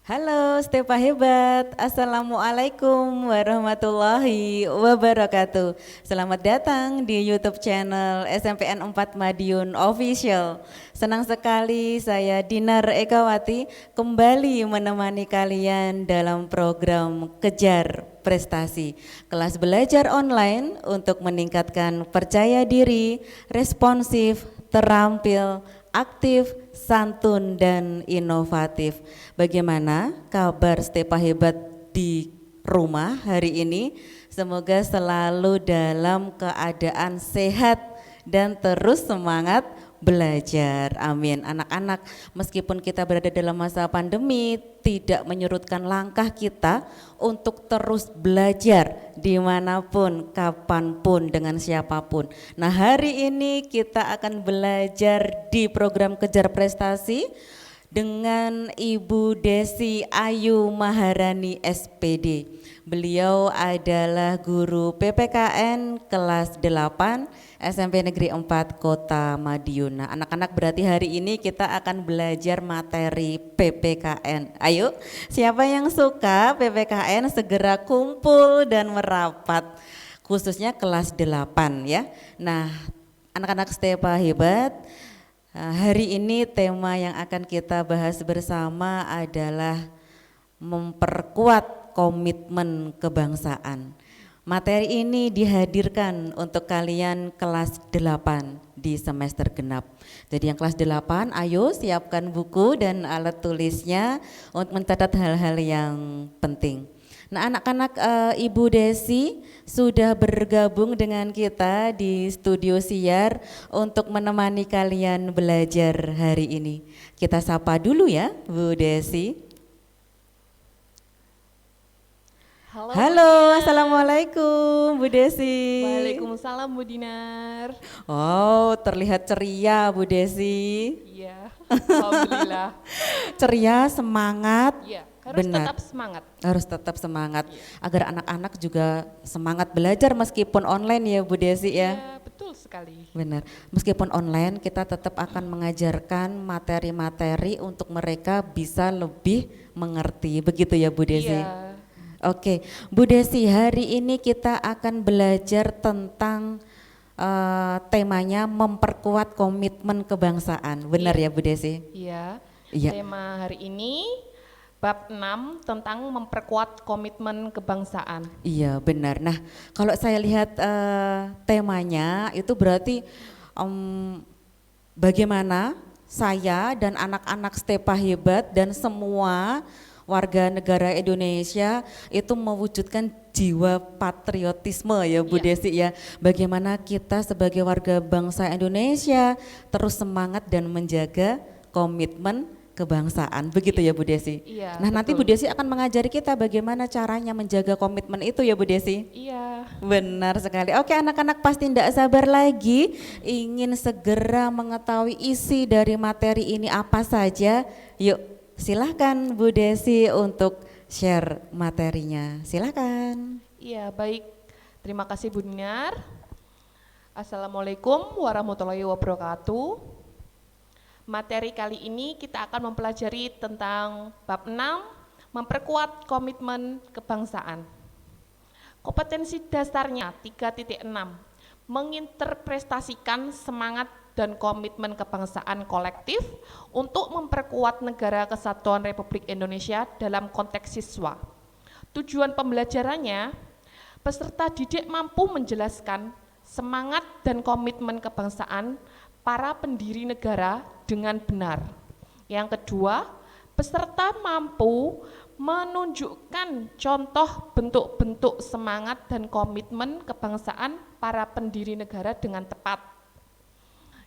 Halo Stepa Hebat, Assalamualaikum warahmatullahi wabarakatuh. Selamat datang di YouTube channel SMPN 4 Madiun Official. Senang sekali saya Dinar Ekawati kembali menemani kalian dalam program Kejar Prestasi. Kelas belajar online untuk meningkatkan percaya diri, responsif, terampil, aktif, santun, dan inovatif. Bagaimana kabar Stepa Hebat di rumah hari ini? Semoga selalu dalam keadaan sehat dan terus semangat belajar. Amin. Anak-anak, meskipun kita berada dalam masa pandemi, tidak menyurutkan langkah kita untuk terus belajar dimanapun, kapanpun, dengan siapapun. Nah, hari ini kita akan belajar di program Kejar Prestasi dengan Ibu Desi Ayu Maharani SPD. Beliau adalah guru PPKN kelas 8 SMP Negeri 4 Kota Madiun. Nah, anak-anak, berarti hari ini kita akan belajar materi PPKN. Ayo, siapa yang suka PPKN segera kumpul dan merapat, khususnya kelas 8 ya. Nah, anak-anak Stepa Hebat, hari ini tema yang akan kita bahas bersama adalah memperkuat komitmen kebangsaan. Materi ini dihadirkan untuk kalian kelas 8 di semester genap. Jadi yang kelas 8, ayo siapkan buku dan alat tulisnya untuk mencatat hal-hal yang penting. Nah, anak-anak, Ibu Desi sudah bergabung dengan kita di studio siar untuk menemani kalian belajar hari ini. Kita sapa dulu ya, Bu Desi. Halo, Halo, assalamualaikum Bu Desi. Waalaikumsalam Bu Dinar. Oh, terlihat ceria Bu Desi. Iya, alhamdulillah. Ceria, semangat. Iya, harus Benar. tetap semangat. Harus tetap semangat, Iya. agar anak-anak juga semangat belajar meskipun online ya Bu Desi ya. Iya, betul sekali. Benar, meskipun online kita tetap akan mengajarkan materi-materi untuk mereka bisa lebih mengerti, begitu ya Bu Desi? Iya. Oke, Bu Desi, hari ini kita akan belajar tentang temanya memperkuat komitmen kebangsaan, benar ya Bu Desi? Iya. Iya. Tema hari ini bab 6 tentang memperkuat komitmen kebangsaan. Iya benar. Nah, kalau saya lihat temanya itu berarti bagaimana saya dan anak-anak Stepa Hebat dan semua warga negara Indonesia itu mewujudkan jiwa patriotisme ya Bu Iya. Desi ya. Bagaimana kita sebagai warga bangsa Indonesia terus semangat dan menjaga komitmen kebangsaan, begitu ya Bu Desi? Iya, Nah, nanti Bu betul. Desi akan mengajari kita bagaimana caranya menjaga komitmen itu ya Bu Desi? Iya. Benar sekali. Oke, anak-anak pasti tidak sabar lagi ingin segera mengetahui isi dari materi ini apa saja. Yuk, silahkan Bu Desi untuk share materinya. Silahkan. Iya, baik. Terima kasih Bu Dinar. Assalamualaikum warahmatullahi wabarakatuh. Materi kali ini kita akan mempelajari tentang bab 6, memperkuat komitmen kebangsaan. Kompetensi dasarnya 3.6, menginterpretasikan semangat dan komitmen kebangsaan kolektif untuk memperkuat negara kesatuan Republik Indonesia dalam konteks siswa. Tujuan pembelajarannya, peserta didik mampu menjelaskan semangat dan komitmen kebangsaan para pendiri negara dengan benar. Yang kedua, peserta mampu menunjukkan contoh bentuk-bentuk semangat dan komitmen kebangsaan para pendiri negara dengan tepat.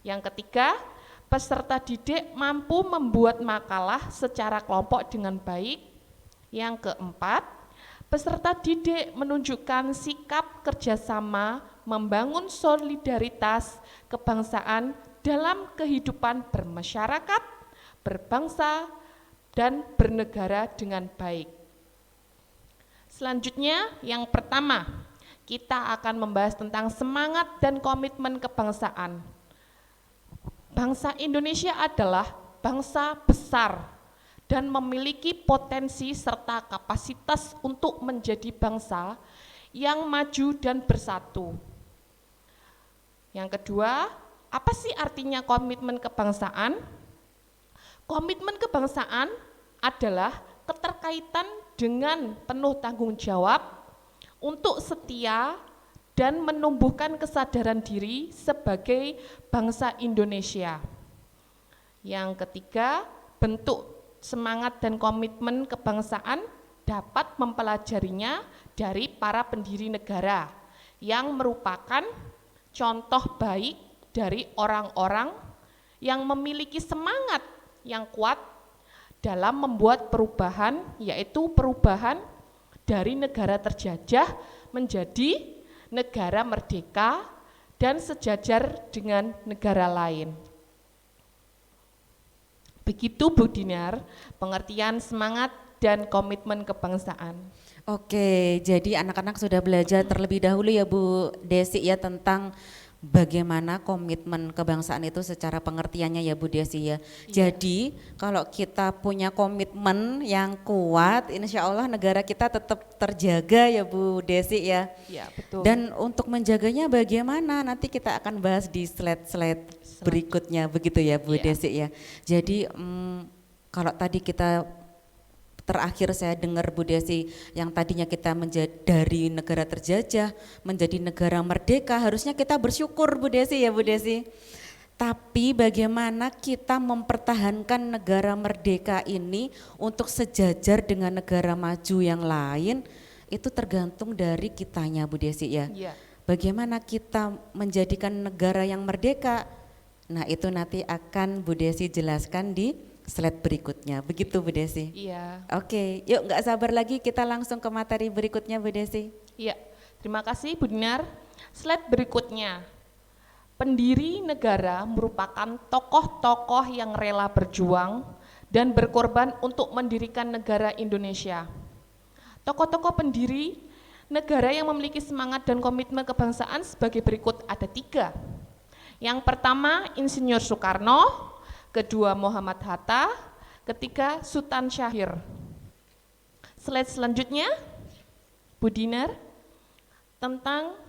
Yang ketiga, peserta didik mampu membuat makalah secara kelompok dengan baik. Yang keempat, peserta didik menunjukkan sikap kerjasama membangun solidaritas kebangsaan dalam kehidupan bermasyarakat, berbangsa, dan bernegara dengan baik. Selanjutnya, yang pertama, kita akan membahas tentang semangat dan komitmen kebangsaan. Bangsa Indonesia adalah bangsa besar dan memiliki potensi serta kapasitas untuk menjadi bangsa yang maju dan bersatu. Yang kedua, apa sih artinya komitmen kebangsaan? Komitmen kebangsaan adalah keterkaitan dengan penuh tanggung jawab untuk setia dan menumbuhkan kesadaran diri sebagai bangsa Indonesia. Yang ketiga, bentuk semangat dan komitmen kebangsaan dapat mempelajarinya dari para pendiri negara yang merupakan contoh baik dari orang-orang yang memiliki semangat yang kuat dalam membuat perubahan, yaitu perubahan dari negara terjajah menjadi negara merdeka dan sejajar dengan negara lain. Begitu Bu Dinar, pengertian semangat dan komitmen kebangsaan. Oke, jadi anak-anak sudah belajar terlebih dahulu ya Bu Desi ya tentang bagaimana komitmen kebangsaan itu secara pengertiannya ya Bu Desi ya. Jadi kalau kita punya komitmen yang kuat, insya Allah negara kita tetap terjaga ya Bu Desi ya. Ya, betul. Dan untuk menjaganya bagaimana nanti kita akan bahas di slide-slide berikutnya begitu ya Bu Desi ya. Jadi kalau tadi kita terakhir saya dengar Bu Desi yang tadinya kita dari negara terjajah menjadi negara merdeka, harusnya kita bersyukur Bu Desi ya Bu Desi. Tapi bagaimana kita mempertahankan negara merdeka ini untuk sejajar dengan negara maju yang lain, itu tergantung dari kitanya Bu Desi ya. Bagaimana kita menjadikan negara yang merdeka, nah itu nanti akan Bu Desi jelaskan di slide berikutnya, begitu Bu Desi? Iya. Oke, yuk nggak sabar lagi kita langsung ke materi berikutnya Bu Desi. Iya, terima kasih Bu Dinar. Slide berikutnya, pendiri negara merupakan tokoh-tokoh yang rela berjuang dan berkorban untuk mendirikan negara Indonesia. Tokoh-tokoh pendiri negara yang memiliki semangat dan komitmen kebangsaan sebagai berikut ada 3. Yang pertama Insinyur Soekarno, kedua Muhammad Hatta, ketiga Sultan Syahrir. Slide selanjutnya, Bu Dinar, tentang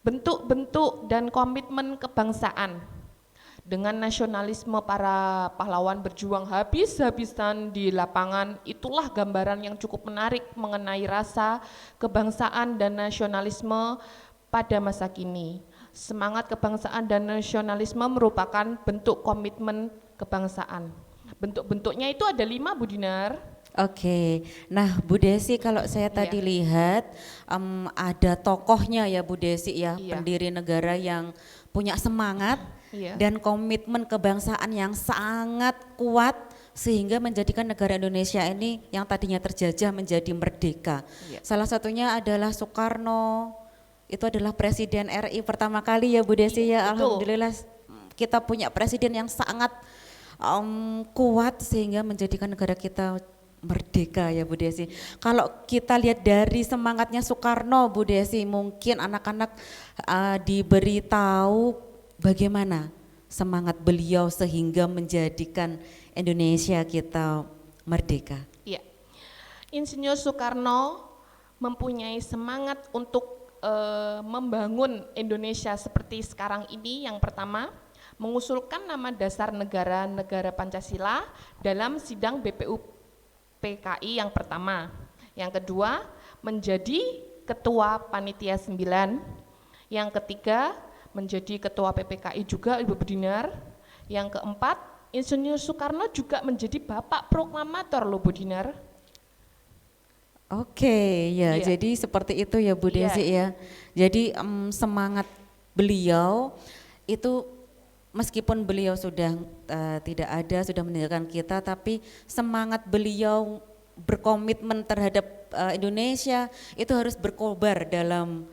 bentuk-bentuk dan komitmen kebangsaan. Dengan nasionalisme para pahlawan berjuang habis-habisan di lapangan, itulah gambaran yang cukup menarik mengenai rasa kebangsaan dan nasionalisme pada masa kini. Semangat kebangsaan dan nasionalisme merupakan bentuk komitmen kebangsaan. Bentuk-bentuknya itu ada 5 Bu Dinar. Oke, nah Bu Desi kalau saya tadi lihat ada tokohnya ya Bu Desi ya, pendiri negara yang punya semangat dan komitmen kebangsaan yang sangat kuat sehingga menjadikan negara Indonesia ini yang tadinya terjajah menjadi merdeka. Salah satunya adalah Soekarno. Itu adalah Presiden RI pertama kali ya Bu Desi ya, alhamdulillah kita punya presiden yang sangat kuat sehingga menjadikan negara kita merdeka ya Bu Desi. Kalau kita lihat dari semangatnya Soekarno Bu Desi, mungkin anak-anak diberitahu bagaimana semangat beliau sehingga menjadikan Indonesia kita merdeka. Iya, Insinyur Soekarno mempunyai semangat untuk membangun Indonesia seperti sekarang ini. Yang pertama, mengusulkan nama dasar negara Pancasila dalam sidang BPUPKI yang pertama. Yang kedua, menjadi ketua Panitia 9. Yang ketiga, menjadi ketua PPKI juga Ibu Dinar. Yang keempat, Insinyur Soekarno juga menjadi bapak proklamator loh Bu Dinar. Oke, ya, jadi seperti itu ya Bu Desi ya. Jadi semangat beliau itu meskipun beliau sudah tidak ada, sudah meninggalkan kita, tapi semangat beliau berkomitmen terhadap Indonesia itu harus berkobar dalam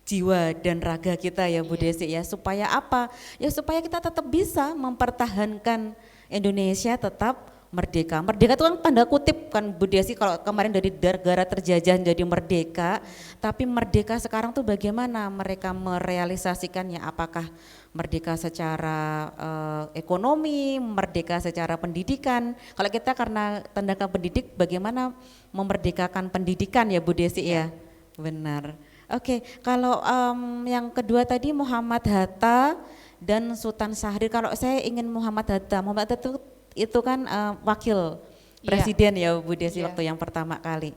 jiwa dan raga kita ya Bu Desi ya. Supaya apa? Ya supaya kita tetap bisa mempertahankan Indonesia tetap merdeka. Merdeka itu kan tanda kutip kan Bu Desi, kalau kemarin dari negara terjajah jadi merdeka, tapi merdeka sekarang tuh bagaimana mereka merealisasikannya? Apakah merdeka secara ekonomi, merdeka secara pendidikan? Kalau kita karena tindakan pendidik, bagaimana memerdekakan pendidikan ya Bu Desi ya? Benar. Oke, kalau yang kedua tadi Muhammad Hatta dan Sultan Syahrir. Kalau saya ingin Muhammad Hatta itu kan wakil presiden ya Bu Desi waktu yang pertama kali.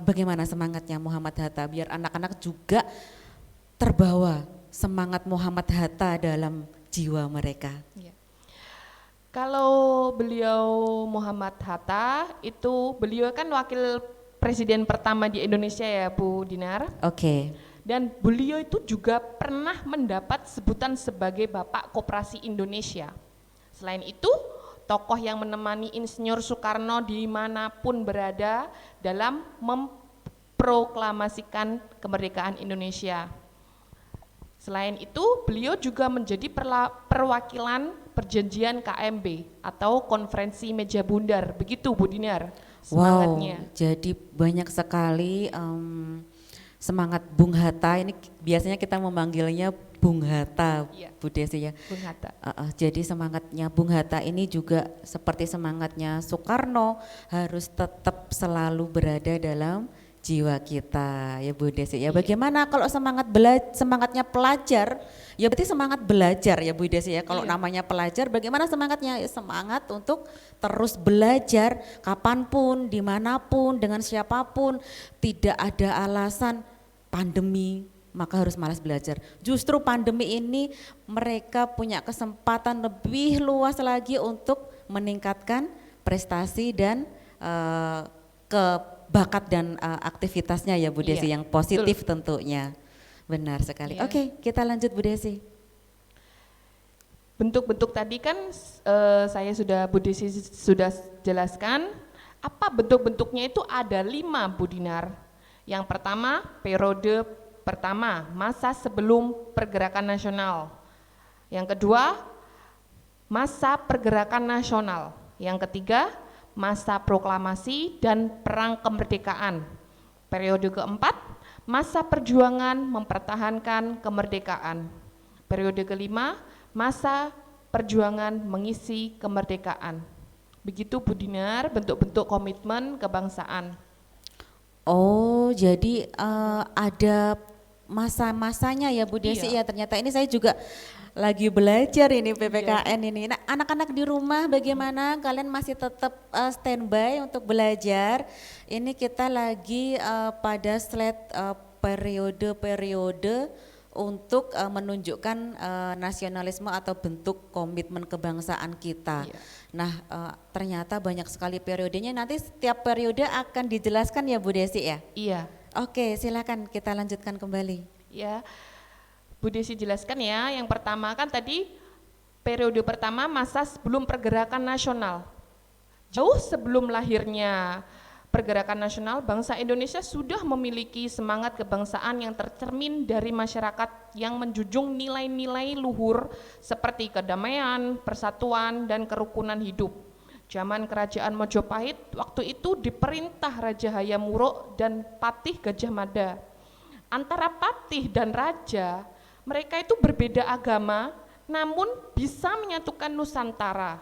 Bagaimana semangatnya Muhammad Hatta biar anak-anak juga terbawa semangat Muhammad Hatta dalam jiwa mereka? Ya. Kalau beliau Muhammad Hatta itu beliau kan wakil presiden pertama di Indonesia ya Bu Dinar. Oke. Dan beliau itu juga pernah mendapat sebutan sebagai Bapak Koperasi Indonesia. Selain itu, tokoh yang menemani Insinyur Soekarno dimanapun berada dalam memproklamasikan kemerdekaan Indonesia. Selain itu, beliau juga menjadi perwakilan perjanjian KMB atau Konferensi Meja Bundar. Begitu Bu Dinar semangatnya. Wow, jadi banyak sekali semangat Bung Hatta. Ini biasanya kita memanggilnya Bung Hatta, Bu Desi ya. Bung Hatta. Jadi semangatnya Bung Hatta ini juga seperti semangatnya Soekarno, harus tetap selalu berada dalam jiwa kita ya Bu Desi ya. Bagaimana kalau semangatnya pelajar, ya berarti semangat belajar ya Bu Desi ya. Kalau namanya pelajar, bagaimana semangatnya? Ya, semangat untuk terus belajar kapanpun, dimanapun, dengan siapapun. Tidak ada alasan pandemi maka harus malas belajar. Justru pandemi ini mereka punya kesempatan lebih luas lagi untuk meningkatkan prestasi dan bakat dan aktivitasnya ya Bu Desi yang positif tentunya. Benar sekali. Oke, kita lanjut Bu Desi. Bentuk-bentuk tadi kan Bu Desi sudah jelaskan. Apa bentuk-bentuknya itu ada 5 Bu Dinar. Yang pertama periode pertama, masa sebelum pergerakan nasional. Yang kedua, masa pergerakan nasional. Yang ketiga, masa proklamasi dan perang kemerdekaan. Periode keempat, masa perjuangan mempertahankan kemerdekaan. Periode kelima, masa perjuangan mengisi kemerdekaan. Begitu Bu Dinar bentuk-bentuk komitmen kebangsaan. Oh, jadi ada masa-masanya ya Bu Desi ya. Ternyata ini saya juga lagi belajar ini PPKN ini. Nah, anak-anak di rumah bagaimana? Kalian masih tetap standby untuk belajar? Ini kita lagi pada slide periode-periode untuk menunjukkan nasionalisme atau bentuk komitmen kebangsaan kita. Nah, ternyata banyak sekali periodenya. Nanti setiap periode akan dijelaskan ya Bu Desi ya? Iya. Oke, silakan kita lanjutkan kembali. Ya, Bu Desi jelaskan ya. Yang pertama kan tadi periode pertama masa sebelum pergerakan nasional. Jauh sebelum lahirnya pergerakan nasional, bangsa Indonesia sudah memiliki semangat kebangsaan yang tercermin dari masyarakat yang menjunjung nilai-nilai luhur seperti kedamaian, persatuan, dan kerukunan hidup. Zaman Kerajaan Majapahit waktu itu diperintah Raja Hayam Wuruk dan Patih Gajah Mada. Antara Patih dan Raja, mereka itu berbeda agama, namun bisa menyatukan Nusantara.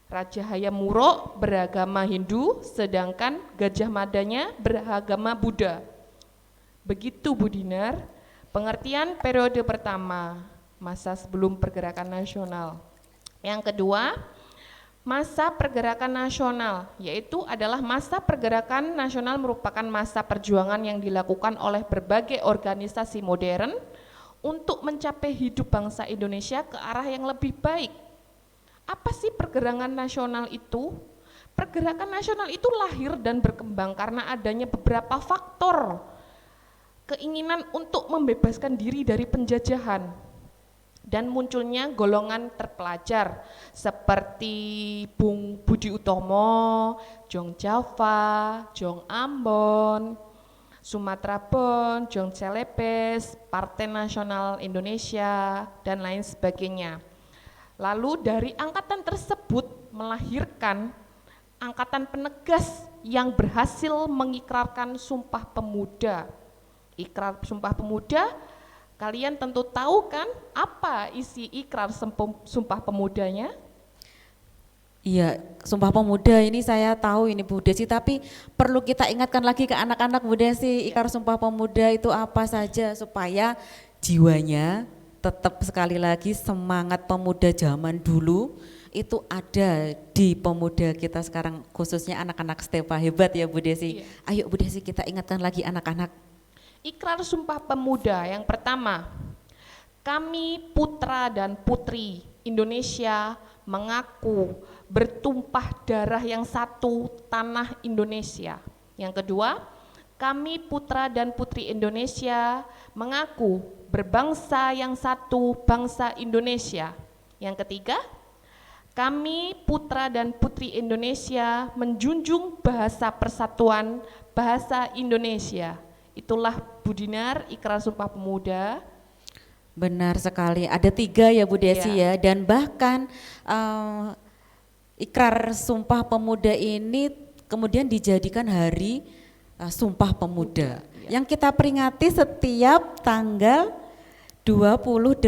Raja Hayam Wuruk beragama Hindu, sedangkan Gajah Madanya beragama Buddha. Begitu Bu Dinar, pengertian periode pertama, masa sebelum pergerakan nasional. Yang kedua, masa pergerakan nasional, yaitu adalah masa pergerakan nasional merupakan masa perjuangan yang dilakukan oleh berbagai organisasi modern untuk mencapai hidup bangsa Indonesia ke arah yang lebih baik. Apa sih pergerakan nasional itu? Pergerakan nasional itu lahir dan berkembang karena adanya beberapa faktor. Keinginan untuk membebaskan diri dari penjajahan dan munculnya golongan terpelajar seperti Bung Budi Utomo, Jong Java, Jong Ambon, Sumatera Bon, Jong Celebes, Partai Nasional Indonesia, dan lain sebagainya. Lalu dari angkatan tersebut melahirkan angkatan penegas yang berhasil mengikrarkan Sumpah Pemuda. Ikrar Sumpah Pemuda, kalian tentu tahu kan apa isi ikrar Sumpah Pemudanya? Iya, Sumpah Pemuda ini saya tahu ini Bu Desi, tapi perlu kita ingatkan lagi ke anak-anak Bu Desi, ikrar Sumpah Pemuda itu apa saja supaya jiwanya tetap sekali lagi semangat pemuda zaman dulu itu ada di pemuda kita sekarang, khususnya anak-anak Stepa. Hebat ya Bu Desi. Iya. Ayo Bu Desi kita ingatkan lagi anak-anak. Ikrar Sumpah Pemuda yang pertama, kami putra dan putri Indonesia mengaku bertumpah darah yang satu tanah Indonesia. Yang kedua, kami putra dan putri Indonesia mengaku berbangsa yang satu bangsa Indonesia. Yang ketiga, kami putra dan putri Indonesia menjunjung bahasa persatuan bahasa Indonesia. Itulah Bu Dinar, ikrar Sumpah Pemuda. Benar sekali, ada 3 ya Bu Desi ya, dan bahkan ikrar Sumpah Pemuda ini kemudian dijadikan hari Sumpah Pemuda yang kita peringati setiap tanggal 28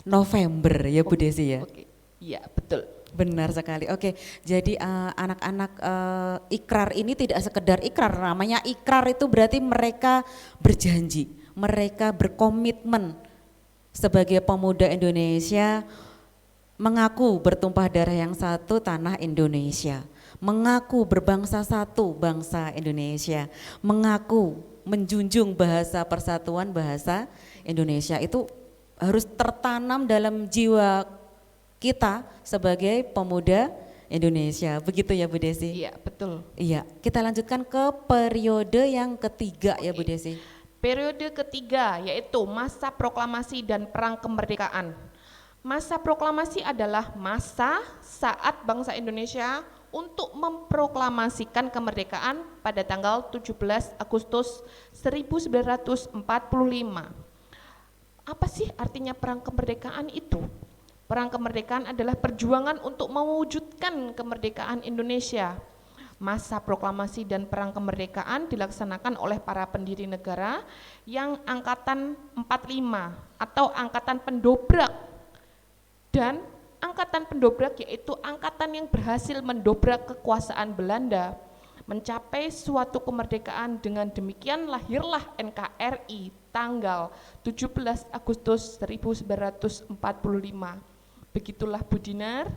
November ya Bu Desi ya. Oke, iya betul. Benar sekali. Oke, jadi anak-anak ikrar ini tidak sekedar ikrar, namanya ikrar itu berarti mereka berjanji, mereka berkomitmen sebagai pemuda Indonesia mengaku bertumpah darah yang satu tanah Indonesia, mengaku berbangsa satu bangsa Indonesia, mengaku menjunjung bahasa persatuan bahasa Indonesia. Itu harus tertanam dalam jiwa kita sebagai pemuda Indonesia. Begitu ya Bu Desi? Iya, betul. Iya, kita lanjutkan ke periode yang ketiga ya Bu Desi. Periode ketiga yaitu masa proklamasi dan perang kemerdekaan. Masa proklamasi adalah masa saat bangsa Indonesia untuk memproklamasikan kemerdekaan pada tanggal 17 Agustus 1945. Apa sih artinya perang kemerdekaan itu? Perang kemerdekaan adalah perjuangan untuk mewujudkan kemerdekaan Indonesia. Masa proklamasi dan perang kemerdekaan dilaksanakan oleh para pendiri negara yang angkatan 45 atau angkatan pendobrak. Dan angkatan pendobrak yaitu angkatan yang berhasil mendobrak kekuasaan Belanda, mencapai suatu kemerdekaan. Dengan demikian lahirlah NKRI tanggal 17 Agustus 1945. Begitulah Bu Dinar,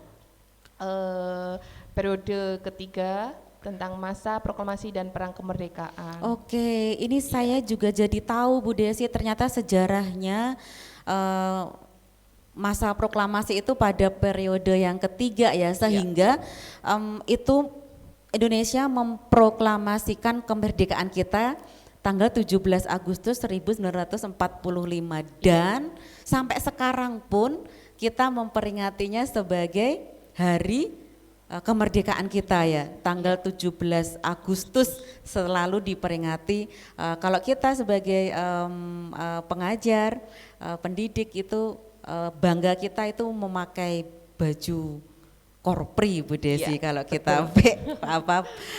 periode ketiga tentang masa proklamasi dan perang kemerdekaan. Oke, ini saya juga jadi tahu Bu Desi ternyata sejarahnya masa proklamasi itu pada periode yang ketiga ya, sehingga itu Indonesia memproklamasikan kemerdekaan kita tanggal 17 Agustus 1945 dan sampai sekarang pun kita memperingatinya sebagai hari kemerdekaan kita ya, tanggal 17 Agustus selalu diperingati. Kalau kita sebagai pengajar, pendidik itu bangga kita itu memakai baju korpri Bu Desi, kalau kita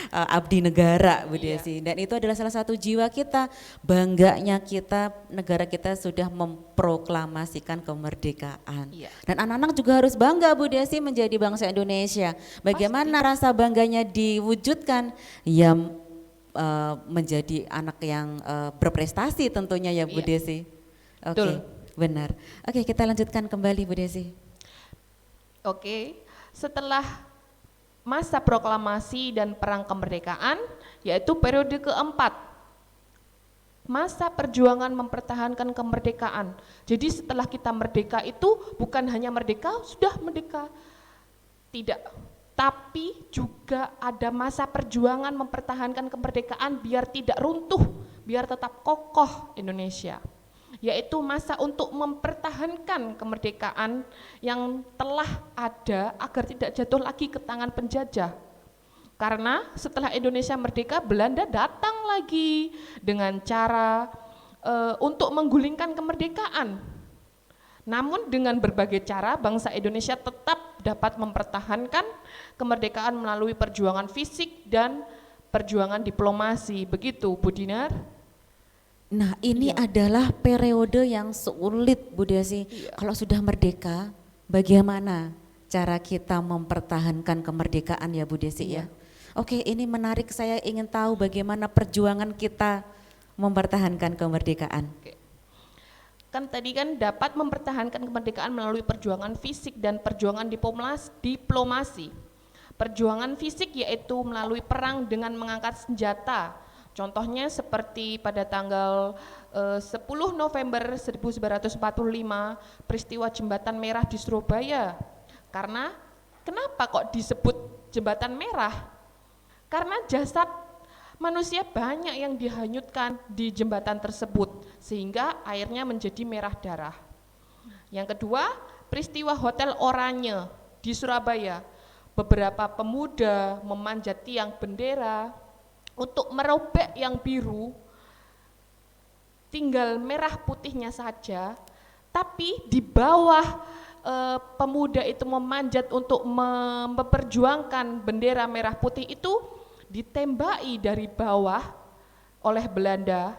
abdi negara Bu Desi, dan itu adalah salah satu jiwa kita, bangganya kita, negara kita sudah memproklamasikan kemerdekaan. Dan anak-anak juga harus bangga Bu Desi menjadi bangsa Indonesia. Bagaimana rasa bangganya diwujudkan? Ya menjadi anak yang berprestasi tentunya ya Bu Desi. Oke, benar. Oke, kita lanjutkan kembali Bu Desi. Oke. Setelah masa proklamasi dan perang kemerdekaan, yaitu periode keempat, masa perjuangan mempertahankan kemerdekaan. Jadi setelah kita merdeka itu bukan hanya merdeka, sudah merdeka, tidak. Tapi juga ada masa perjuangan mempertahankan kemerdekaan biar tidak runtuh, biar tetap kokoh Indonesia. Yaitu masa untuk mempertahankan kemerdekaan yang telah ada agar tidak jatuh lagi ke tangan penjajah. Karena setelah Indonesia merdeka, Belanda datang lagi dengan cara untuk menggulingkan kemerdekaan. Namun dengan berbagai cara bangsa Indonesia tetap dapat mempertahankan kemerdekaan melalui perjuangan fisik dan perjuangan diplomasi. Begitu, Bu Dinar? Nah, ini adalah periode yang sulit, Bu Desi. Kalau sudah merdeka, bagaimana cara kita mempertahankan kemerdekaan ya, Bu Desi ya? Oke, ini menarik. Saya ingin tahu bagaimana perjuangan kita mempertahankan kemerdekaan. Oke. Kan tadi kan dapat mempertahankan kemerdekaan melalui perjuangan fisik dan perjuangan diplomasi. Perjuangan fisik yaitu melalui perang dengan mengangkat senjata. Contohnya seperti pada tanggal 10 November 1945 peristiwa Jembatan Merah di Surabaya. Karena kenapa kok disebut Jembatan Merah? Karena jasad manusia banyak yang dihanyutkan di jembatan tersebut sehingga airnya menjadi merah darah. Yang kedua, peristiwa Hotel Oranye di Surabaya. Beberapa pemuda memanjat tiang bendera untuk merobek yang biru, tinggal merah putihnya saja, tapi di bawah pemuda itu memanjat untuk memperjuangkan bendera merah putih itu ditembaki dari bawah oleh Belanda.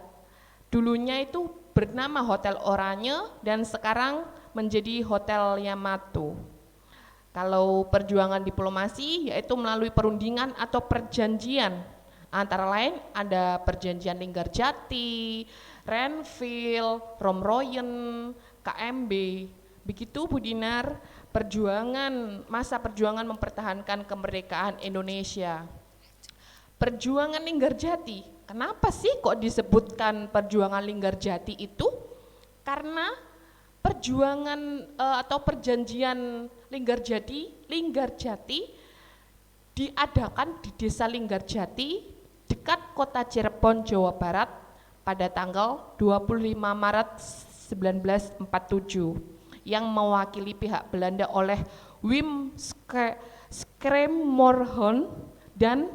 Dulunya itu bernama Hotel Oranye dan sekarang menjadi Hotel Yamato. Kalau perjuangan diplomasi yaitu melalui perundingan atau perjanjian. Antara lain ada perjanjian Linggarjati, Renville, Romroyen, KMB. Begitu Bu Dinar, masa perjuangan mempertahankan kemerdekaan Indonesia. Perjuangan Linggarjati, kenapa sih kok disebutkan perjuangan Linggarjati itu? Karena perjuangan atau perjanjian Linggarjati diadakan di Desa Linggarjati dekat kota Cirebon, Jawa Barat pada tanggal 25 Maret 1947 yang mewakili pihak Belanda oleh Wim Schermerhorn dan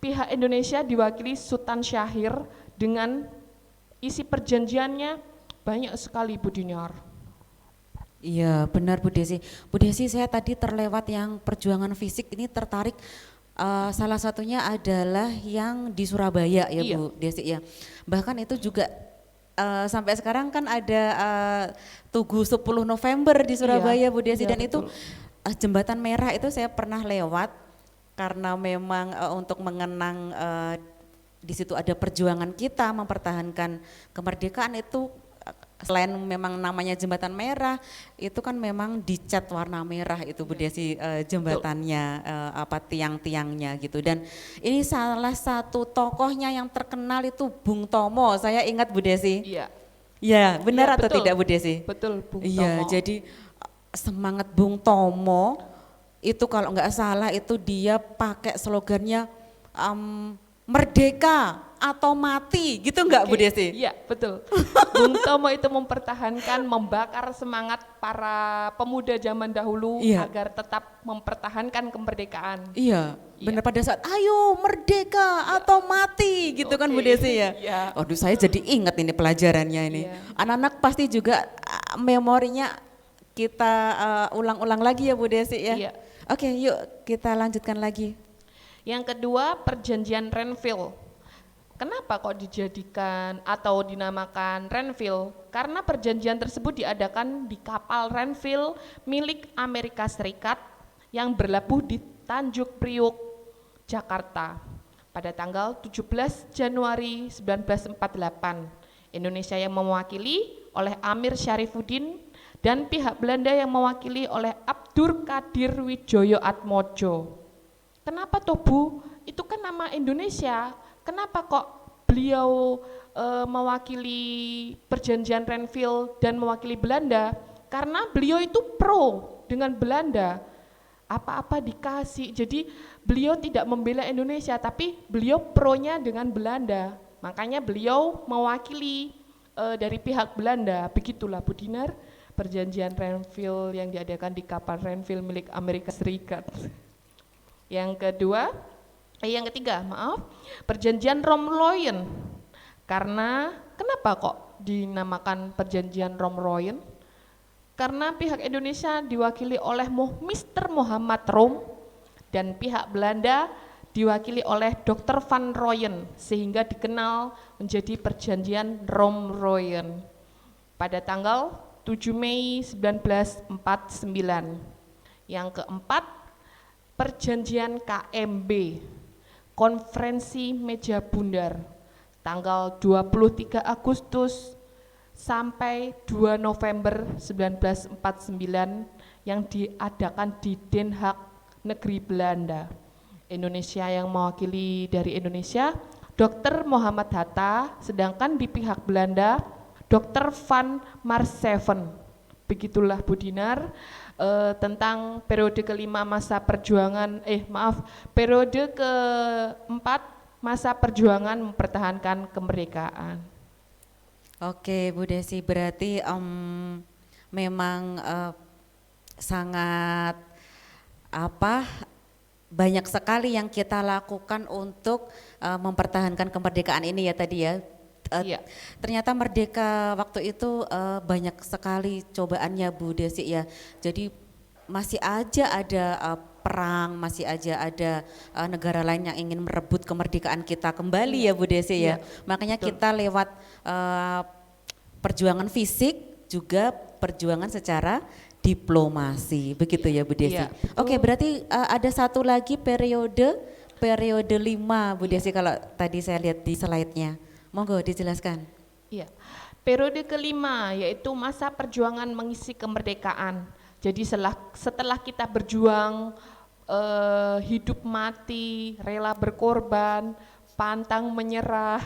pihak Indonesia diwakili Sultan Syahir. Dengan isi perjanjiannya banyak sekali, Bu Dinar. Iya benar Bu Desi. Bu Desi, saya tadi terlewat yang perjuangan fisik, ini tertarik salah satunya adalah yang di Surabaya ya Bu Desi ya. Bahkan itu juga sampai sekarang kan ada Tugu 10 November di Surabaya Bu Desi, dan itu jembatan merah itu saya pernah lewat karena memang untuk mengenang di situ ada perjuangan kita mempertahankan kemerdekaan. Itu selain memang namanya jembatan merah, itu kan memang dicat warna merah itu Bu Desi jembatannya, tiang-tiangnya gitu. Dan ini salah satu tokohnya yang terkenal itu Bung Tomo, saya ingat Bu Desi. Iya. Ya benar atau betul. tidak Bu Desi? Betul Bung Tomo. Iya, jadi semangat Bung Tomo itu kalau nggak salah itu dia pakai slogannya merdeka atau mati, gitu enggak Bu Desi? Iya, betul. Bung Tomo itu mempertahankan, membakar semangat para pemuda zaman dahulu agar tetap mempertahankan kemerdekaan. Iya, benar, pada saat ayo merdeka atau mati gitu kan Bu Desi ya. Aduh, saya jadi ingat ini pelajarannya ini. Anak-anak pasti juga memorinya kita ulang-ulang lagi ya Bu Desi ya. Oke, yuk kita lanjutkan lagi. Yang kedua, perjanjian Renville. Kenapa kok dijadikan atau dinamakan Renville? Karena perjanjian tersebut diadakan di kapal Renville milik Amerika Serikat yang berlabuh di Tanjung Priok, Jakarta pada tanggal 17 Januari 1948. Indonesia yang mewakili oleh Amir Syarifuddin dan pihak Belanda yang mewakili oleh Abdur Kadir Widjoyo Atmojo. Kenapa toh Bu? Itu kan nama Indonesia. Kenapa kok beliau mewakili perjanjian Renville dan mewakili Belanda? Karena beliau itu pro dengan Belanda. Apa-apa dikasih. Jadi beliau tidak membela Indonesia, tapi beliau pro-nya dengan Belanda. Makanya beliau mewakili dari pihak Belanda. Begitulah Bu Dinar, perjanjian Renville yang diadakan di kapal Renville milik Amerika Serikat. Yang ketiga, perjanjian Romroyen. Karena kenapa kok dinamakan perjanjian Romroyen? Karena pihak Indonesia diwakili oleh Mr. Muhammad Rom dan pihak Belanda diwakili oleh Dr. Van Rooyen sehingga dikenal menjadi perjanjian Rom-Rooyen pada tanggal 7 Mei 1949. Yang keempat, perjanjian KMB, Konferensi Meja Bundar, tanggal 23 Agustus sampai 2 November 1949 yang diadakan di Den Haag, negeri Belanda. Indonesia yang mewakili dari Indonesia, Dr. Muhammad Hatta, sedangkan di pihak Belanda, Dr. Van Maarseven. Begitulah Bu Dinar tentang periode kelima masa perjuangan, periode keempat masa perjuangan mempertahankan kemerdekaan. Oke, Bu Desi, berarti memang sangat banyak sekali yang kita lakukan untuk mempertahankan kemerdekaan ini ya tadi ya. Iya. Ternyata merdeka waktu itu banyak sekali cobaannya Bu Desi ya. Jadi masih aja ada perang, masih aja ada negara lain yang ingin merebut kemerdekaan kita kembali ya Bu Desi ya. Makanya betul. kita lewat perjuangan fisik juga perjuangan secara diplomasi, begitu ya Bu Desi. Iya, Oke, berarti ada satu lagi periode 5 Bu Desi kalau tadi saya lihat di slide-nya. Monggo dijelaskan. Iya. Periode kelima yaitu masa perjuangan mengisi kemerdekaan. Jadi setelah kita berjuang hidup mati, rela berkorban, pantang menyerah.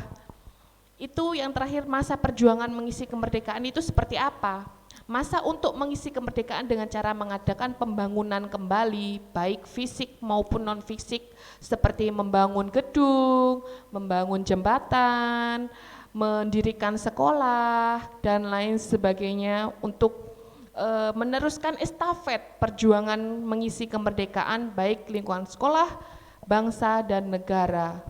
Itu yang terakhir masa perjuangan mengisi kemerdekaan itu seperti apa? Masa untuk mengisi kemerdekaan dengan cara mengadakan pembangunan kembali, baik fisik maupun non-fisik, seperti membangun gedung, membangun jembatan, mendirikan sekolah, dan lain sebagainya untuk meneruskan estafet perjuangan mengisi kemerdekaan baik lingkungan sekolah, bangsa, dan negara.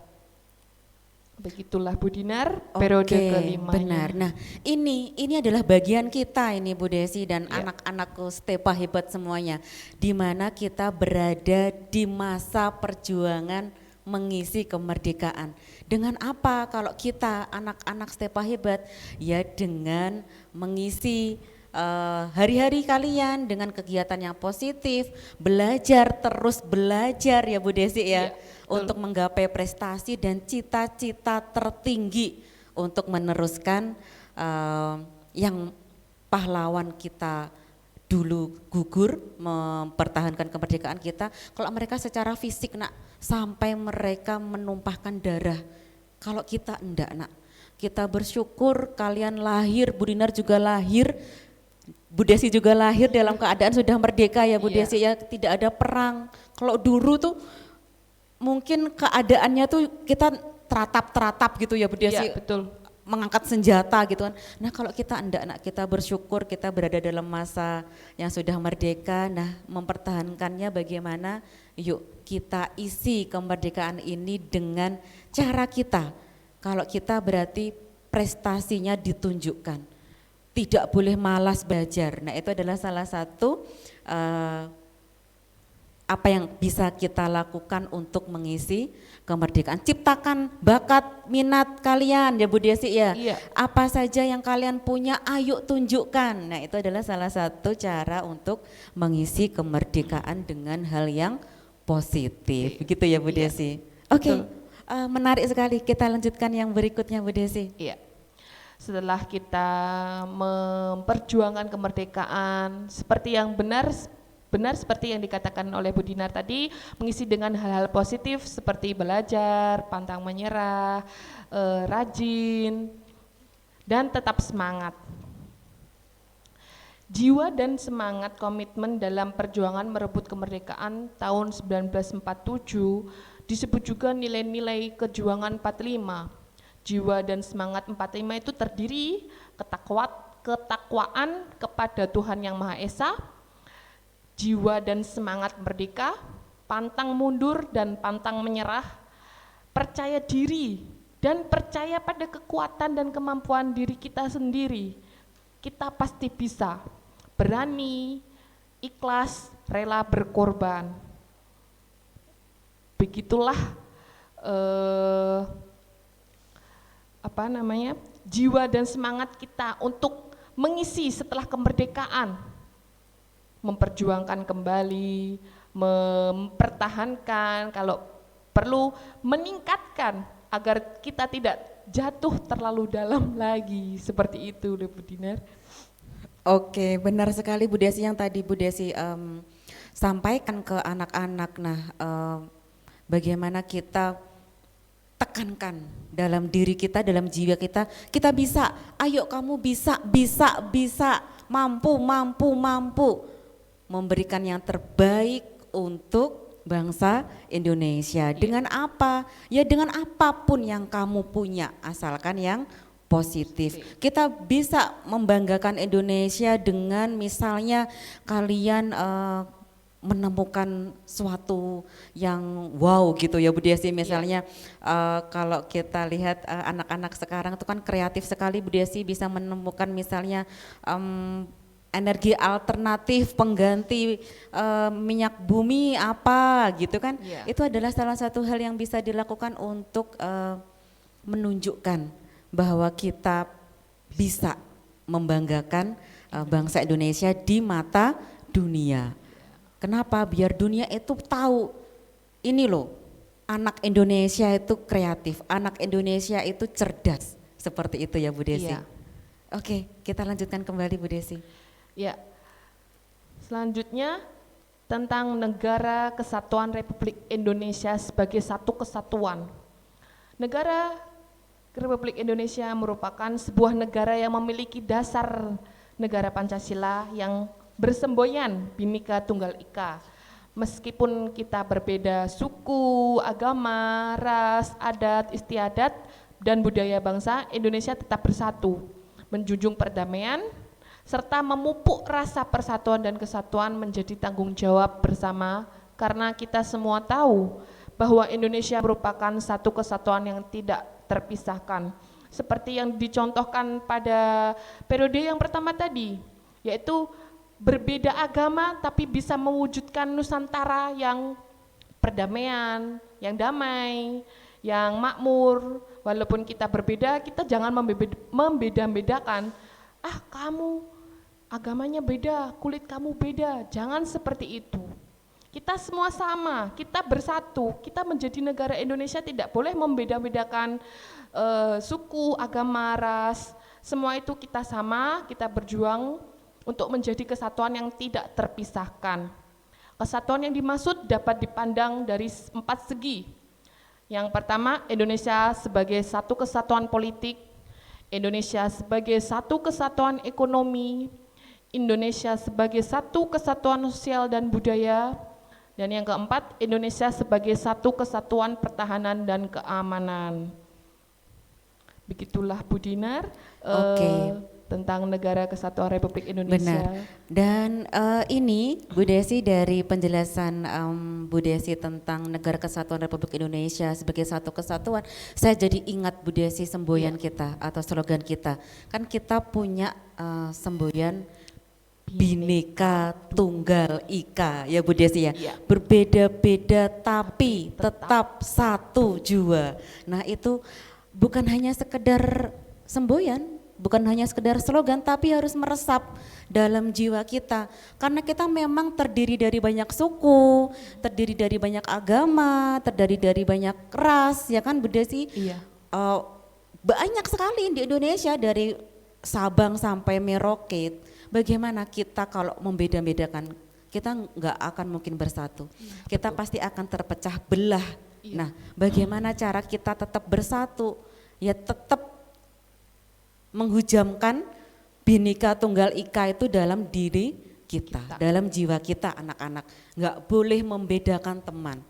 Begitulah Bu Dinar, periode kelima. Benar. Nah, ini adalah bagian kita ini Bu Desi dan Ya. anak-anakku Stepa hebat semuanya, di mana kita berada di masa perjuangan mengisi kemerdekaan. Dengan apa kalau kita anak-anak Stepa hebat? Ya dengan mengisi hari-hari kalian dengan kegiatan yang positif, belajar terus belajar ya Bu Desi ya. Untuk menggapai prestasi dan cita-cita tertinggi untuk meneruskan yang pahlawan kita dulu gugur mempertahankan kemerdekaan kita. Kalau mereka secara fisik nak sampai mereka menumpahkan darah, kalau kita enggak nak. Kita bersyukur kalian lahir, Bu Dinar juga lahir, Bu Desi juga lahir dalam keadaan sudah merdeka ya Bu Desi ya, tidak ada perang. Kalau dulu tuh mungkin keadaannya tuh kita teratap gitu ya Bu Desi, betul. mengangkat senjata gitu kan. Nah kalau kita enggak nak, kita bersyukur kita berada dalam masa yang sudah merdeka. Nah mempertahankannya bagaimana? Yuk kita isi kemerdekaan ini dengan cara kita. Kalau kita berarti prestasinya ditunjukkan, tidak boleh malas belajar. Nah itu adalah salah satu apa yang bisa kita lakukan untuk mengisi kemerdekaan. Ciptakan bakat minat kalian ya Bu Desi ya. Iya. Apa saja yang kalian punya ayo tunjukkan. Nah itu adalah salah satu cara untuk mengisi kemerdekaan dengan hal yang positif. Begitu ya Bu Desi. Oke, menarik sekali. Kita lanjutkan yang berikutnya Bu Desi. Iya. Setelah kita memperjuangkan kemerdekaan seperti yang benar seperti yang dikatakan oleh Bu Dinar tadi, mengisi dengan hal-hal positif seperti belajar, pantang menyerah, rajin, dan tetap semangat. Jiwa dan semangat komitmen dalam perjuangan merebut kemerdekaan tahun 1947 disebut juga nilai-nilai kejuangan 45. Jiwa dan semangat 45 itu terdiri ketakwaan kepada Tuhan Yang Maha Esa, jiwa dan semangat merdeka, pantang mundur dan pantang menyerah, percaya diri dan percaya pada kekuatan dan kemampuan diri kita sendiri. Kita pasti bisa. berani, ikhlas, rela berkorban. Begitulah jiwa dan semangat kita untuk mengisi setelah kemerdekaan, memperjuangkan kembali, mempertahankan, kalau perlu meningkatkan agar kita tidak jatuh terlalu dalam lagi, seperti itu Bu Dinar. Oke, benar sekali Bu Desi yang tadi Bu Desi sampaikan ke anak-anak. Nah, bagaimana kita tekankan dalam diri kita, dalam jiwa kita, kita bisa, ayo kamu bisa, mampu, memberikan yang terbaik untuk bangsa Indonesia. Dengan apa? Ya dengan apapun yang kamu punya, asalkan yang positif. Kita bisa membanggakan Indonesia dengan misalnya kalian menemukan suatu yang wow gitu ya Bu Desi, misalnya kalau kita lihat anak-anak sekarang itu kan kreatif sekali Bu Desi, bisa menemukan misalnya energi alternatif pengganti minyak bumi apa gitu kan. Itu adalah salah satu hal yang bisa dilakukan untuk menunjukkan bahwa kita bisa membanggakan bangsa Indonesia di mata dunia. Kenapa? Biar dunia itu tahu, ini loh, anak Indonesia itu kreatif, anak Indonesia itu cerdas, seperti itu ya Bu Desi. Oke, kita lanjutkan kembali Bu Desi. Ya, selanjutnya tentang Negara Kesatuan Republik Indonesia sebagai satu kesatuan. Negara Republik Indonesia merupakan sebuah negara yang memiliki dasar negara Pancasila yang bersemboyan Bhinneka Tunggal Ika. Meskipun kita berbeda suku, agama, ras, adat, istiadat, dan budaya bangsa, Indonesia tetap bersatu, menjunjung perdamaian, serta memupuk rasa persatuan dan kesatuan menjadi tanggung jawab bersama, karena kita semua tahu bahwa Indonesia merupakan satu kesatuan yang tidak terpisahkan. Seperti yang dicontohkan pada periode yang pertama tadi, yaitu berbeda agama tapi bisa mewujudkan Nusantara yang perdamaian, yang damai, yang makmur. Walaupun kita berbeda, kita jangan membeda-bedakan. Ah, kamu agamanya beda, kulit kamu beda. Jangan seperti itu. Kita semua sama, kita bersatu. Kita menjadi negara Indonesia tidak boleh membeda-bedakan suku, agama, ras. Semua itu kita sama, kita berjuang untuk menjadi kesatuan yang tidak terpisahkan. Kesatuan yang dimaksud dapat dipandang dari 4 segi. Yang pertama, Indonesia sebagai satu kesatuan politik, Indonesia sebagai satu kesatuan ekonomi, Indonesia sebagai satu kesatuan sosial dan budaya, dan yang keempat, Indonesia sebagai satu kesatuan pertahanan dan keamanan. Begitulah Bu Dinar. Tentang Negara Kesatuan Republik Indonesia. Benar. Dan ini Bu Desi, dari penjelasan Bu Desi tentang Negara Kesatuan Republik Indonesia sebagai satu kesatuan, saya jadi ingat Bu Desi semboyan kita atau slogan kita. Kan kita punya semboyan Bhinneka Tunggal Ika ya Bu Desi ya. Berbeda-beda tapi tetap satu jua. Nah itu bukan hanya sekedar semboyan, bukan hanya sekedar slogan, tapi harus meresap dalam jiwa kita. Karena kita memang terdiri dari banyak suku, terdiri dari banyak agama, terdiri dari banyak ras, ya kan Bu Desi? Iya. Banyak sekali di Indonesia, dari Sabang sampai Merauke. Bagaimana kita kalau membeda-bedakan, kita nggak akan mungkin bersatu. Kita pasti akan terpecah belah. Nah, bagaimana cara kita tetap bersatu? Ya tetap menghujamkan Bhinneka Tunggal Ika itu dalam diri kita, dalam jiwa kita anak-anak. Nggak boleh membedakan teman.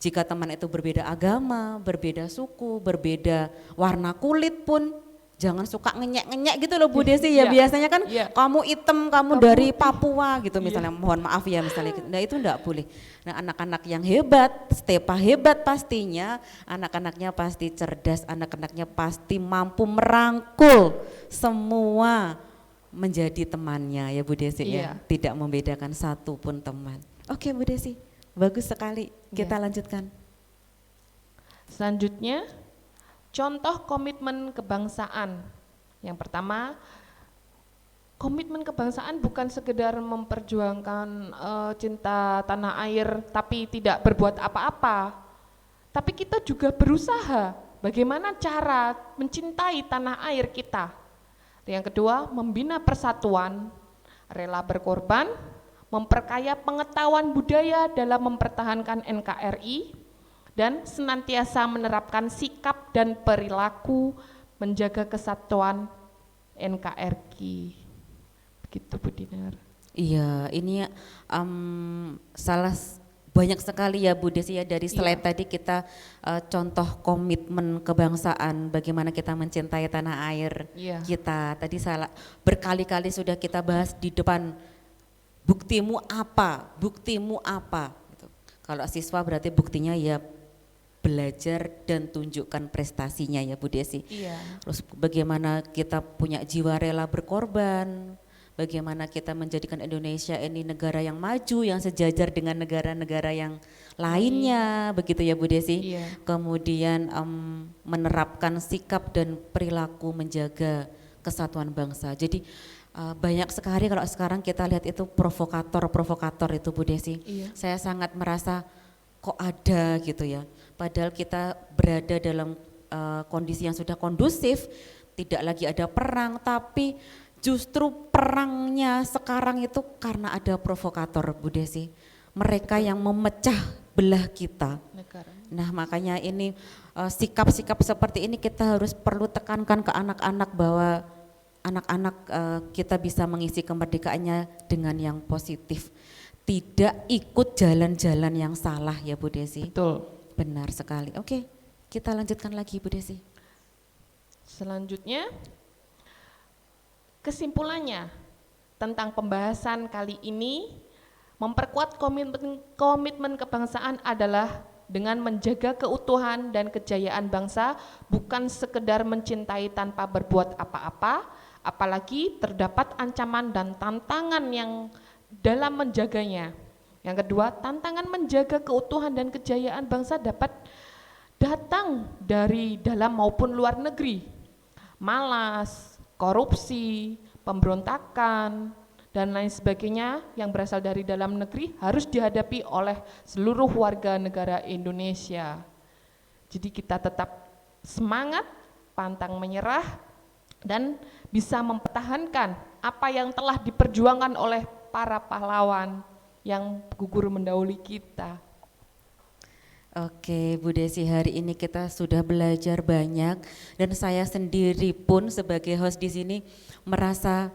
Jika teman itu berbeda agama, berbeda suku, berbeda warna kulit pun, jangan suka ngenyek-ngenyek gitu loh Bu Desi ya. Biasanya kan kamu hitam, kamu dari Papua gitu misalnya, mohon maaf ya misalnya. Nah itu enggak boleh. Nah anak-anak yang hebat, Stepa hebat pastinya, anak-anaknya pasti cerdas, anak-anaknya pasti mampu merangkul semua menjadi temannya ya Bu Desi ya, Iya. tidak membedakan satu pun teman. Oke Bu Desi, bagus sekali. Kita Iya. lanjutkan. Selanjutnya, contoh komitmen kebangsaan. Yang pertama, komitmen kebangsaan bukan sekedar memperjuangkan cinta tanah air tapi tidak berbuat apa-apa. Tapi kita juga berusaha bagaimana cara mencintai tanah air kita. Yang kedua, membina persatuan, rela berkorban, memperkaya pengetahuan budaya dalam mempertahankan NKRI, dan senantiasa menerapkan sikap dan perilaku menjaga kesatuan NKRI. Begitu Bu Dinar. Iya, ini banyak sekali ya Bu Desi ya, dari slide tadi kita contoh komitmen kebangsaan, bagaimana kita mencintai tanah air Iya. kita. Tadi berkali-kali sudah kita bahas di depan, buktimu apa, buktimu apa. Gitu. Kalau siswa berarti buktinya ya belajar dan tunjukkan prestasinya ya Bu Desi. Iya. Terus bagaimana kita punya jiwa rela berkorban, bagaimana kita menjadikan Indonesia ini negara yang maju, yang sejajar dengan negara-negara yang lainnya, begitu ya Bu Desi. Iya. Kemudian menerapkan sikap dan perilaku menjaga kesatuan bangsa. Jadi banyak sekali kalau sekarang kita lihat itu provokator itu Bu Desi. Iya. Saya sangat merasa kok ada gitu ya. Padahal kita berada dalam kondisi yang sudah kondusif, tidak lagi ada perang, tapi justru perangnya sekarang itu karena ada provokator Bu Desi. Mereka yang memecah belah kita. Negara. Nah makanya ini sikap-sikap seperti ini kita harus perlu tekankan ke anak-anak bahwa anak-anak kita bisa mengisi kemerdekaannya dengan yang positif. Tidak ikut jalan-jalan yang salah ya Bu Desi. Betul. Benar sekali. Oke, kita lanjutkan lagi Bu Desi. Selanjutnya, kesimpulannya tentang pembahasan kali ini, memperkuat komitmen kebangsaan adalah dengan menjaga keutuhan dan kejayaan bangsa, bukan sekedar mencintai tanpa berbuat apa-apa, apalagi terdapat ancaman dan tantangan yang dalam menjaganya. Yang kedua, tantangan menjaga keutuhan dan kejayaan bangsa dapat datang dari dalam maupun luar negeri. Malas, korupsi, pemberontakan, dan lain sebagainya yang berasal dari dalam negeri harus dihadapi oleh seluruh warga negara Indonesia. Jadi kita tetap semangat, pantang menyerah, dan bisa mempertahankan apa yang telah diperjuangkan oleh para pahlawan yang gugur mendahului kita. Oke Bu Desi, hari ini kita sudah belajar banyak dan saya sendiri pun sebagai host di sini merasa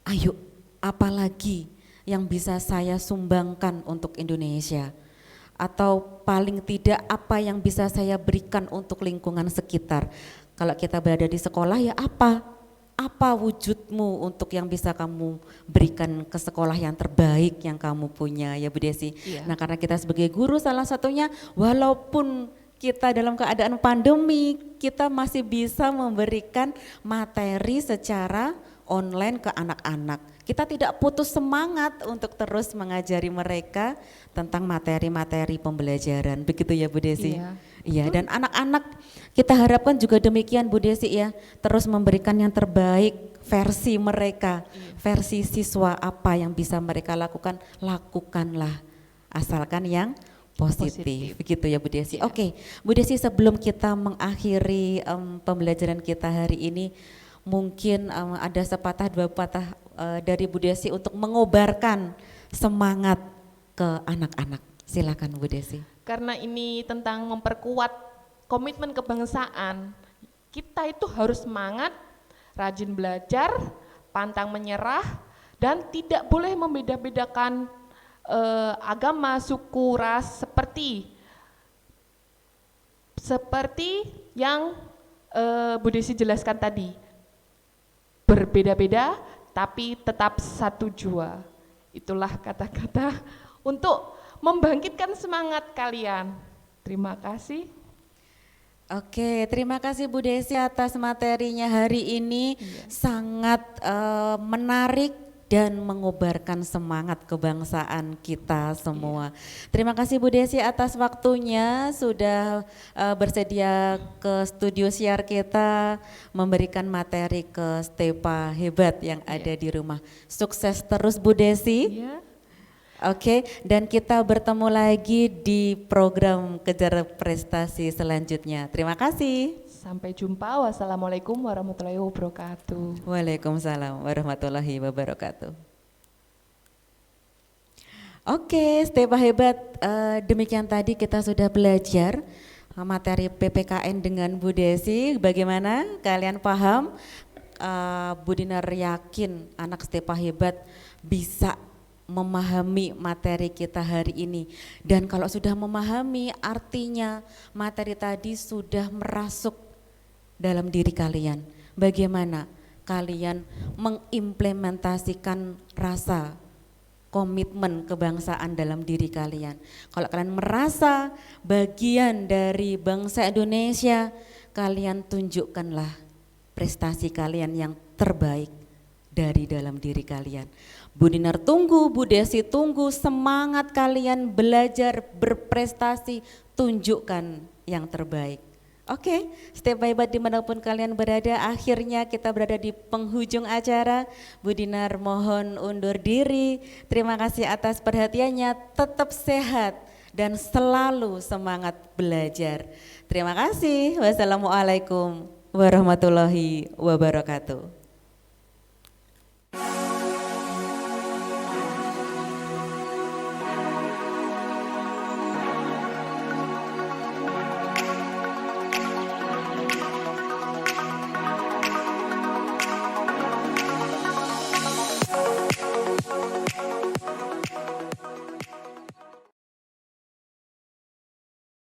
ayo apalagi yang bisa saya sumbangkan untuk Indonesia, atau paling tidak apa yang bisa saya berikan untuk lingkungan sekitar. Kalau kita berada di sekolah ya apa wujudmu untuk yang bisa kamu berikan ke sekolah yang terbaik yang kamu punya ya Bu Desi. Iya. Nah karena kita sebagai guru salah satunya, walaupun kita dalam keadaan pandemi, kita masih bisa memberikan materi secara online ke anak-anak. Kita tidak putus semangat untuk terus mengajari mereka tentang materi-materi pembelajaran, begitu ya Bu Desi? Iya. Iya, dan anak-anak kita harapkan juga demikian Bu Desi ya, terus memberikan yang terbaik versi mereka, versi siswa apa yang bisa mereka lakukan, lakukanlah asalkan yang positif. Begitu ya Bu Desi. Iya. Oke, Bu Desi, sebelum kita mengakhiri pembelajaran kita hari ini, mungkin ada sepatah dua patah dari Bu Desi untuk mengobarkan semangat ke anak-anak. Silakan Bu Desi. Karena ini tentang memperkuat komitmen kebangsaan, kita itu harus semangat, rajin belajar, pantang menyerah, dan tidak boleh membeda-bedakan agama, suku, ras seperti yang Bu Desi jelaskan tadi. Berbeda-beda tapi tetap satu jua. Itulah kata-kata untuk membangkitkan semangat kalian. Terima kasih. Oke, terima kasih Bu Desi atas materinya hari ini. Sangat menarik dan mengobarkan semangat kebangsaan kita semua. Terima kasih Bu Desi atas waktunya sudah bersedia ke studio siar kita memberikan materi ke Stepa hebat yang ada di rumah. Sukses terus Bu Desi. Iya. Oke, dan kita bertemu lagi di program Kejar Prestasi selanjutnya. Terima kasih. Sampai jumpa. Wassalamualaikum warahmatullahi wabarakatuh. Waalaikumsalam warahmatullahi wabarakatuh. Oke, Stepa hebat. Demikian tadi kita sudah belajar materi PPKN dengan Bu Desi. Bagaimana? Kalian paham? Bu Dinar yakin anak Stepa hebat bisa memahami materi kita hari ini, dan kalau sudah memahami artinya materi tadi sudah merasuk dalam diri kalian. Bagaimana kalian mengimplementasikan rasa komitmen kebangsaan dalam diri kalian? Kalau kalian merasa bagian dari bangsa Indonesia, kalian tunjukkanlah prestasi kalian yang terbaik dari dalam diri kalian. Bu Dinar tunggu, Bu Desi tunggu, semangat kalian belajar, berprestasi, tunjukkan yang terbaik. Oke, Stepa hebat dimanapun kalian berada, akhirnya kita berada di penghujung acara. Bu Dinar mohon undur diri, terima kasih atas perhatiannya, tetap sehat dan selalu semangat belajar. Terima kasih, wassalamualaikum warahmatullahi wabarakatuh.